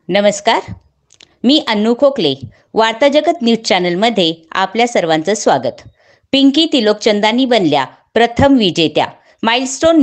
नमस्कार, मी अन्नू खोकले. वार्ता जगत न्यूज चॅनलमध्ये आपल्या सर्वांचं स्वागत. पिंकी तिलोकचंदानी बनल्या प्रथम विजेत्या. माइलस्टोन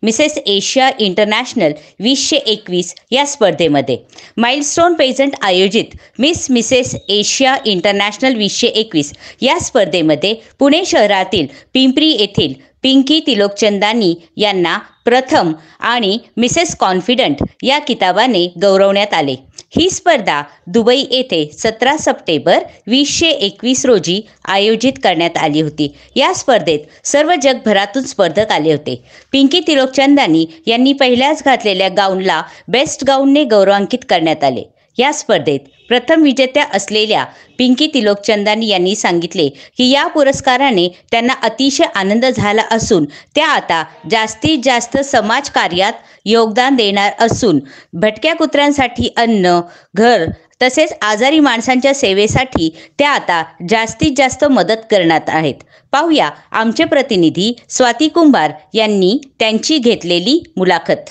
मिसेस एशिया इंटरनॅशनल 2021 या स्पर्धेमध्ये माइलस्टोन पेजंट आयोजित मिसेस एशिया इंटरनॅशनल 2021 या स्पर्धेमध्ये पुणे शहरातील पिंपरी येथील पिंकी तिलोकचंदानी यांना प्रथम आणि मिसेस कॉन्फिडंट या किताबाने गौरवण्यात आले. ही स्पर्धा दुबई येथे 17 सप्टेंबर 2021 रोजी आयोजित करण्यात आली होती. या स्पर्धेत सर्व जगभरातून स्पर्धक आले होते. पिंकी तिलोकचंदानी यांनी पहिल्याच घातलेल्या गाऊनला बेस्ट गाऊनने गौरवान्वित करण्यात आले. या स्पर्धेत प्रथम विजेत्या असलेल्या पिंकी तिलोकचंदानी यांनी सांगितले की या पुरस्काराने त्यांना अतिशय आनंद झाला असून त्या आता जास्तीत जास्त समाजकार्यात योगदान देणार असून भटक्या कुत्र्यांसाठी अन्न, घर तसेच आजारी माणसांच्या सेवेसाठी त्या आता जास्तीत जास्त मदत करणार आहेत. पाहूया आमचे प्रतिनिधी स्वाती कुंभार यांनी त्यांची घेतलेली मुलाखत.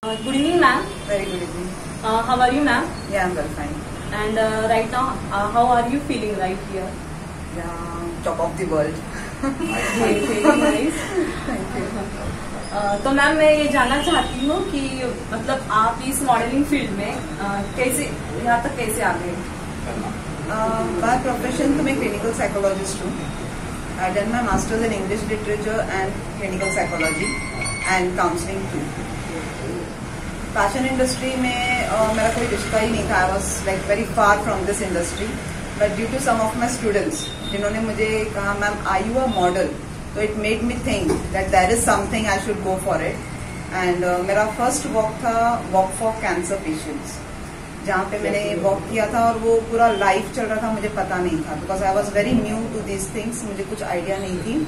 Good evening ma'am. Very good evening. How are you, ma'am? Yeah, I'm very fine. And right now, how are you feeling right here? Yeah, top of the world. Very nice. Thank you. तो ma'am मैं ये जानना चाहती हूँ कि मतलब आप इस मॉडलिंग फील्ड में कैसे यहाँ तक कैसे आ गए? By profession तो मैं clinical psychologist हूँ. I done my masters in English literature and clinical psychology and counseling too. Fashion industry में मेरा कोई रिश्ता ही नहीं था. I was like very far from this industry, but due to some of my students जिन्होंने मुझे कहा ma'am are you a model, तो it made me think that there is something I should go for it. And मेरा first walk था walk for cancer patients, जहाँ पे मैंने walk किया था और वो पूरा लाइव चल रहा था. मुझे पता नहीं था because I was very new to these things, मुझे कुछ आइडिया नहीं थी.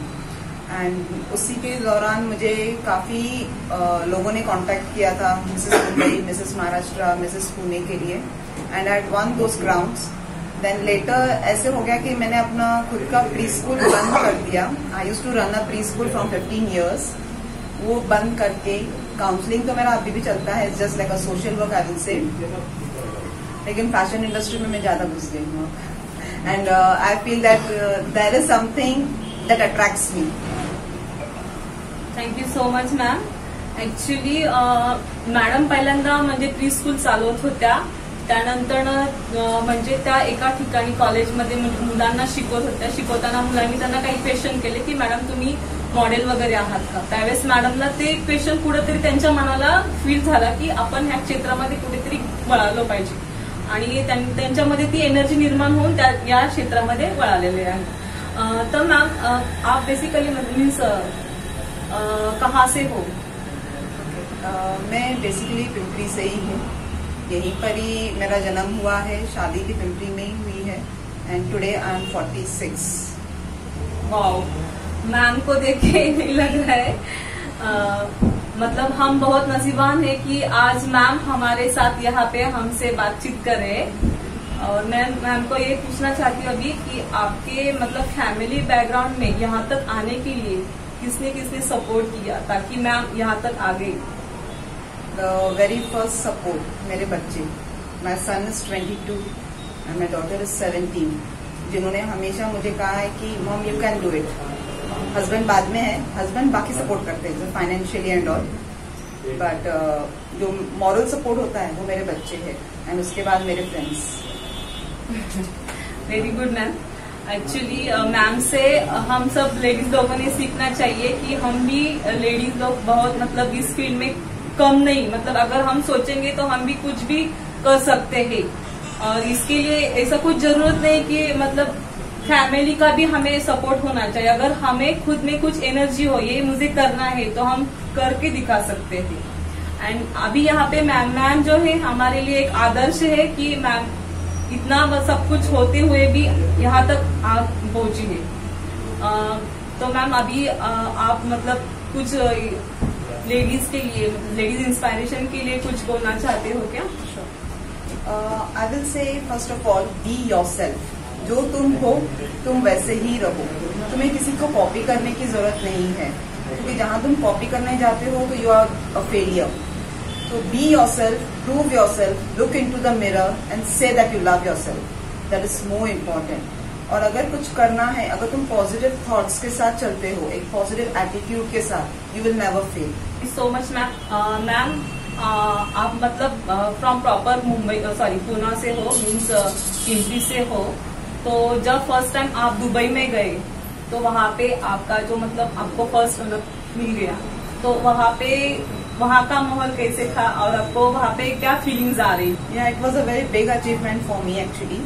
एंड उसी के दौरान मुझे काफी लोगों ने कांटेक्ट किया था, Mrs Mumbai, Mrs Maharashtra, Mrs Pune के लिए. And I won those grounds. Then later ऐसे हो गया कि मैंने अपना खुद का प्री स्कूल बंद कर दिया. I used to run a pre school from 15 years. वो बंद करके काउंसलिंग तो मेरा अभी भी चलता है, just like a social work I will say. लेकिन फैशन इंडस्ट्री में मैं ज्यादा घुस गई हूँ. And I feel that there is something that attracts me. Thank you so much ma'am. Actually madam पहिल्यांदा म्हणजे प्री स्कूल चालवत होत्या, त्यानंतर म्हणजे त्या एका ठिकाणी कॉलेजमध्ये मुलांना शिकवत होत्या. शिकवताना मुलांनी त्यांना काही क्वेश्चन केले की मॅडम तुम्ही मॉडेल वगैरे आहात का. त्यावेळेस मॅडमला ते क्वेश्चन कुठेतरी त्यांच्या मनाला फील झाला की आपण ह्या क्षेत्रामध्ये कुठेतरी वळालो पाहिजे, आणि त्यांच्यामध्ये ती एनर्जी निर्माण होऊन त्या या क्षेत्रामध्ये वळालेले आहे. तर मॅम आप बेसिकली मीन्स कहाँ से हो? मैं बेसिकली पिंपरी से ही हूँ. यहीं पर ही मेरा जन्म हुआ है. शादी भी पिंपरी में ही हुई है. And today I am 46. Wow, ma'am को देख के नहीं लग रहा है. मतलब हम बहुत नसीबान है कि आज मैम हमारे साथ यहाँ पे हमसे बातचीत कर रहे हैं. और मैं मैम को ये पूछना चाहती हूँ अभी कि आपके मतलब फैमिली बैकग्राउंड में यहाँ तक आने के लिए किसने किसने सपोर्ट किया ताकि मैम यहाँ तक आ गई? द वेरी फर्स्ट सपोर्ट मेरे बच्चे. My son is 22 and my daughter is 17, जिन्होंने हमेशा मुझे कहा है कि mom you can do it. Husband बाद में है, हस्बैंड बाकी सपोर्ट करते हैं फाइनेंशियली एंड ऑल, बट जो मॉरल सपोर्ट होता है वो मेरे बच्चे हैं. एंड उसके बाद मेरे friends. Very good ma'am. Actually ma'am से हम सब लेडीज लोगों ने सीखना चाहिए कि हम भी लेडीज लोग बहुत मतलब इस फील्ड में कम नहीं, मतलब अगर हम सोचेंगे तो हम भी कुछ भी कर सकते हैं. और इसके लिए ऐसा कुछ जरूरत नहीं कि मतलब फैमिली का भी हमें सपोर्ट होना चाहिए. अगर हमें खुद में कुछ एनर्जी हो, ये मुझे करना है, तो हम करके दिखा सकते हैं. एंड अभी यहाँ पे मैम जो है हमारे लिए एक आदर्श है कि मैम इतना सब कुछ होते हुए भी यहाँ तक पहुंची है. तो मैम अभी आप मतलब कुछ लेडीज के लिए, लेडीज इंस्पायरेशन के लिए कुछ बोलना चाहते हो क्या? I will say first of all be yourself. जो तुम हो तुम वैसे ही रहो. तुम्हें किसी को कॉपी करने की जरूरत नहीं है, क्योंकि जहां तुम कॉपी करने जाते हो तो यू आर अ फेलियर. तो be yourself, prove yourself, look into the mirror and say that you love yourself. That is more important. और अगर कुछ करना है, अगर तुम पॉजिटिव थॉट्स के साथ चलते हो, एक पॉजिटिव एटीट्यूड के साथ, you will never fail. So much ma'am. Ma'am आप मतलब फ्रॉम प्रॉपर मुंबई पूना से हो, मीन्स पिंपरी से हो. तो जब फर्स्ट टाइम आप दुबई में गए तो वहाँ पे आपका जो मतलब आपको फर्स्ट मिल गया, तो वहाँ का माहौल कैसे था और आपको वहाँ पे क्या फीलिंग्स आ रही? या it was a very big achievement for me actually.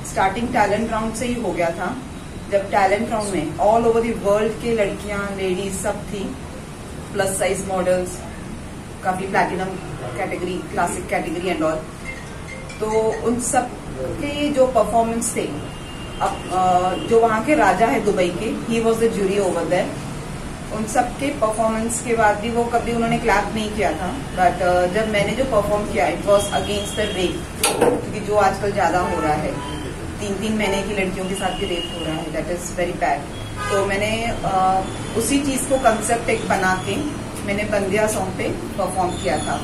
Starting talent round से ही हो गया था. जब टैलेंट राउंड में ऑल ओवर द वर्ल्ड के लड़कियां, लेडीज सब थी, प्लस साइज मॉडल्स, काफी platinum category, classic category and all. तो उन सब के जो परफॉर्मेंस थे, अब जो वहाँ के राजा है दुबई के, he was the jury over there. उन सब के परफॉर्मेंस के बाद भी वो कभी उन्होंने क्लैप नहीं किया था. बट जब मैंने जो परफॉर्म किया, it was against the rape, क्योंकि जो आजकल ज्यादा हो रहा है, 3-3 महीने की लड़कियों के साथ भी रेप हो रहा है. That is very bad. तो मैंने उसी चीज को कंसेप्ट एक बना के मैंने बंदिया सॉन्ग पे परफॉर्म किया था.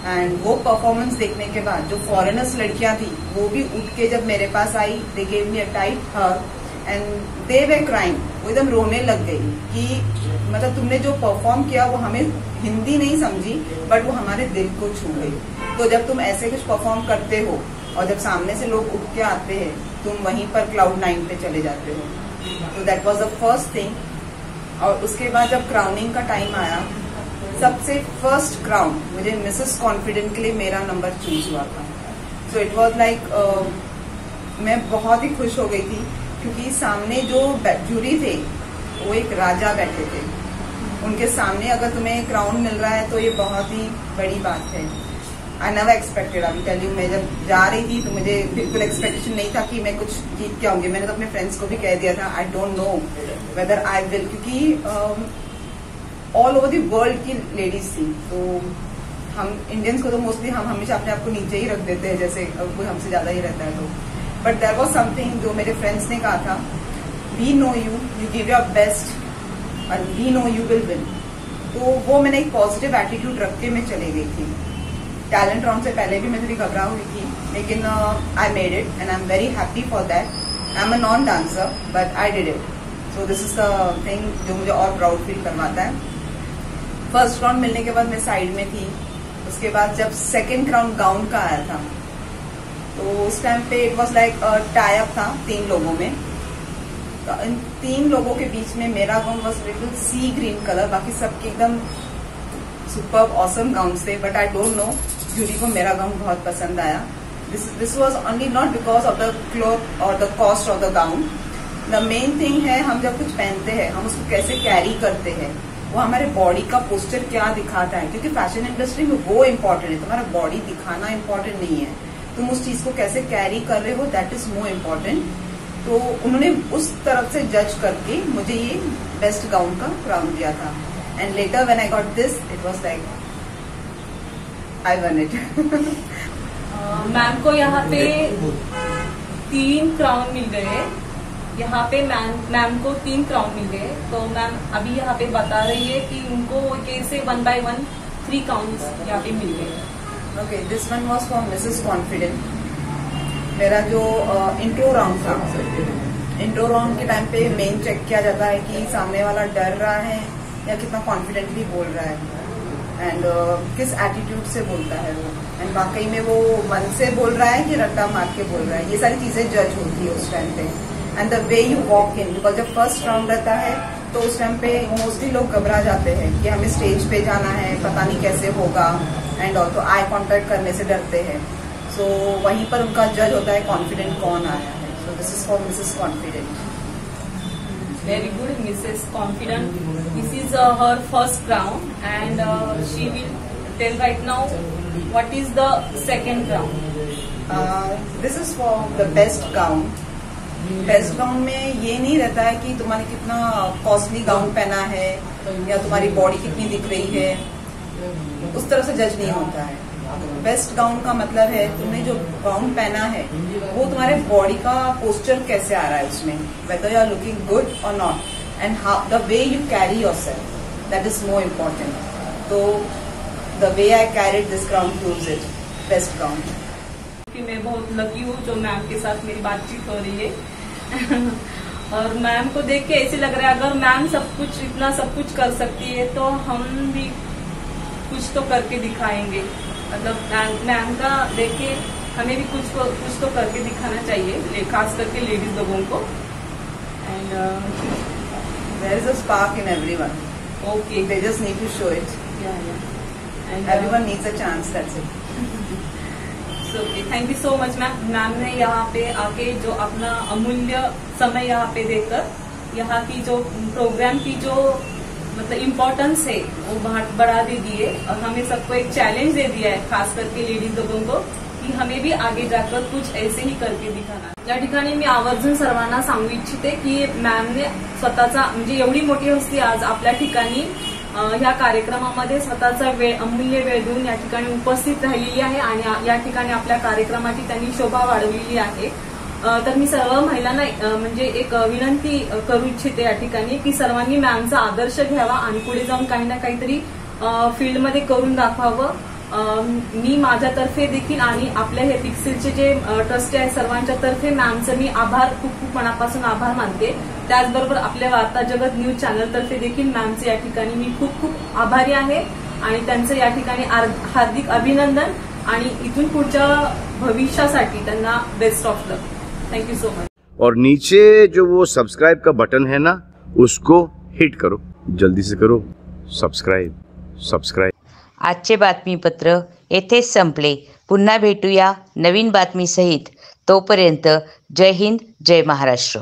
एंड वो परफॉर्मेंस देखने के बाद जो फॉरेनर्स लड़कियां थी, वो भी उठ के जब मेरे पास आई, they gave me a tight hug and they were crying. वो एकदम रोने लग गई कि मतलब तुमने जो परफॉर्म किया वो हमें हिंदी नहीं समझी, बट वो हमारे दिल को छू गई. तो जब तुम ऐसे कुछ परफॉर्म करते हो और जब सामने से लोग उठ के आते हैं, तुम वहीं पर क्लाउड 9 पे चले जाते हो. तो that was the first thing. और उसके बाद जब क्राउनिंग का टाइम आया, सबसे फर्स्ट क्राउन मुझे मिसेस कॉन्फिडेंट के लिए मेरा नंबर चूज हुआ था. सो इट वॉज लाइक मैं बहुत ही खुश हो गई थी, क्योंकि सामने जो जूरी थे वो एक राजा बैठे थे. उनके सामने अगर तुम्हें क्राउन मिल रहा है तो ये बहुत ही बड़ी बात है. I never expected. अभी टेल यू, मैं जब जा रही थी तो मुझे बिल्कुल एक्सपेक्टेशन नहीं था कि मैं कुछ जीत के आऊंगी. मैंने तो अपने फ्रेंड्स को भी कह दिया था, आई don't know whether I will, क्योंकि ऑल ओवर दी वर्ल्ड की लेडीज थी. तो हम इंडियंस को तो मोस्टली हम हमेशा अपने आप को नीचे ही रख देते हैं, जैसे कोई हमसे ज्यादा ही रहता है. तो बट देयर वाज समथिंग जो मेरे फ्रेंड्स ने कहा था, we know you, you give your best and we know you will win. तो वो मैंने एक पॉजिटिव एटीट्यूड रख के मैं चली गई थी. टैलेंट राउंड से पहले भी मैं थोड़ी घबरा हुई थी, लेकिन I made it and I am very happy for that. I am a non dancer but I did it. So this is the thing जो मुझे और प्राउड फील करवाता है. फर्स्ट राउंड मिलने के बाद मैं साइड में थी. उसके बाद जब सेकेंड राउंड गाउन का आया था, तो उस टाइम पे it was like tie up था 3 लोगों में. तो इन 3 लोगों के बीच में मेरा gown was little sea green colour. बाकी सबके एकदम सुपर ऑसम गाउन थे, but I don't know, jury को मेरा गाउन बहुत पसंद आया. This was only not because of the cloth और the cost of the gown. The main thing है, हम जब कुछ पहनते हैं, हम उसको कैसे कैरी करते हैं, वो हमारे बॉडी का पोस्चर क्या दिखाता है. क्योंकि फैशन इंडस्ट्री में वो इम्पोर्टेंट है, तुम्हारा बॉडी दिखाना इम्पोर्टेंट नहीं है, तुम उस चीज को कैसे कैरी कर रहे हो, दैट इज मोर इम्पोर्टेंट. तो उन्होंने उस तरफ से जज करके मुझे ये बेस्ट गाउन का क्राउन दिया था. And later when I got this, it was like I one it. Ma'am को यहाँ पे 3 क्राउन मिल गए. यहाँ पे मैम को 3 क्राउन मिल गए. तो मैम अभी यहाँ पे बता रही है कि उनको कैसे 1 by 1 3 क्राउन्स यहाँ पे मिल गए. Okay, this one was for Mrs confident. मेरा जो इंट्रो राउंड था, इंट्रो राउंड के टाइम पे मेन चेक किया जाता है कि सामने वाला डर रहा है या कितना कॉन्फिडेंटली बोल रहा है, एंड किस एटीट्यूड से बोलता है वो, एंड वाकई में वो मन से बोल रहा है कि रट्टा मार के बोल रहा है. ये सारी चीजें जज होती है उस टाइम पे. And the way you walk in, because जब फर्स्ट राउंड रहता है तो उस टाइम पे मोस्टली लोग घबरा जाते हैं कि हमें स्टेज पे जाना है, पता नहीं कैसे होगा, एंड ऑल्सो आई कॉन्टेक्ट करने से डरते हैं. सो वहीं पर उनका जज होता है कॉन्फिडेंट कौन आया है. So this is for Mrs confident. Very good, Mrs. Confident. This is her first crown, and she will tell right now what is the second crown. This is for the best gown. Best gown में ये नहीं रहता है कि तुम्हारे कितना costly gown पहना है या तुम्हारी बॉडी कितनी दिख रही है, उस तरह से जज नहीं होता है. बेस्ट गाउन का मतलब है तुमने जो गाउन पहना है वो तुम्हारे बॉडी का पोस्चर कैसे आ रहा है उसमें, whether you are looking good और not, and how the way you carry yourself, that is more important. तो the way I carried this crown proves it. Best crown. कि मैं बहुत लकी हूँ जो मैम के साथ मेरी बातचीत हो रही है और मैम को देख के ऐसे लग रहा है अगर मैम इतना सब कुछ कर सकती है तो हम भी कुछ तो करके दिखाएंगे। मतलब मैम का देख के हमें भी कुछ तो करके दिखाना चाहिए, खास करके लेडीज लोगों को। And there is a spark in everyone. Okay. They just need to show it. Yeah. And Everyone needs a chance. That's it. So thank you so much ma'am ने यहाँ पे आके जो अपना अमूल्य समय यहाँ पे देकर यहाँ की जो प्रोग्राम की जो मतलब इम्पोर्टेंस है वो बढ़ा दे दी है और हमें सबको एक चैलेंज दे दिया है, खास करके लेडीज लोगों को, की हमें भी आगे जाकर कुछ ऐसे ही करके दिखाना। या ठिकाणी मी आवर्जून सर्वांना सांगू इच्छिते की मॅमने स्वतःचा म्हणजे एवढी मोठी हस्ती आज आपल्या ठिकाणी ह्या कार्यक्रमामध्ये स्वतःचा अमूल्य वेळ देऊन या ठिकाणी उपस्थित राहिलेली आहे आणि या ठिकाणी आपल्या कार्यक्रमाची त्यांनी शोभा वाढवलेली आहे। तर मी सर्व महिलांना म्हणजे एक विनंती करू इच्छिते या ठिकाणी की सर्वांनी मॅमचा आदर्श घ्यावा आणि पुढे जाऊन काही ना काहीतरी फील्डमध्ये करून दाखवावं। मी माझ्यातर्फे देखील आणि आपल्या हे पिक्सेलचे जे ट्रस्टी आहे सर्वांच्या तर्फे मॅमचं मी आभार खूप मनापासून आभार मानते। त्याचबरोबर आपल्या वार्ता जगत न्यूज चॅनल तर्फे देखील मॅमचे या ठिकाणी मी खूप आभारी आहे आणि त्यांचं या ठिकाणी हार्दिक अभिनंदन आणि इथून पुढच्या भविष्यासाठी त्यांना best of luck. Thank you so much. और नीचे जो वो सब्सक्राइब का बटन है ना, उसको हिट करो, जल्दी से करो सब्सक्राइब। आजचे बातमीपत्र येथेच संपले। पुन्हा भेटूया नवीन बातमीसहित। तोपर्यंत जय हिंद, जय महाराष्ट्र।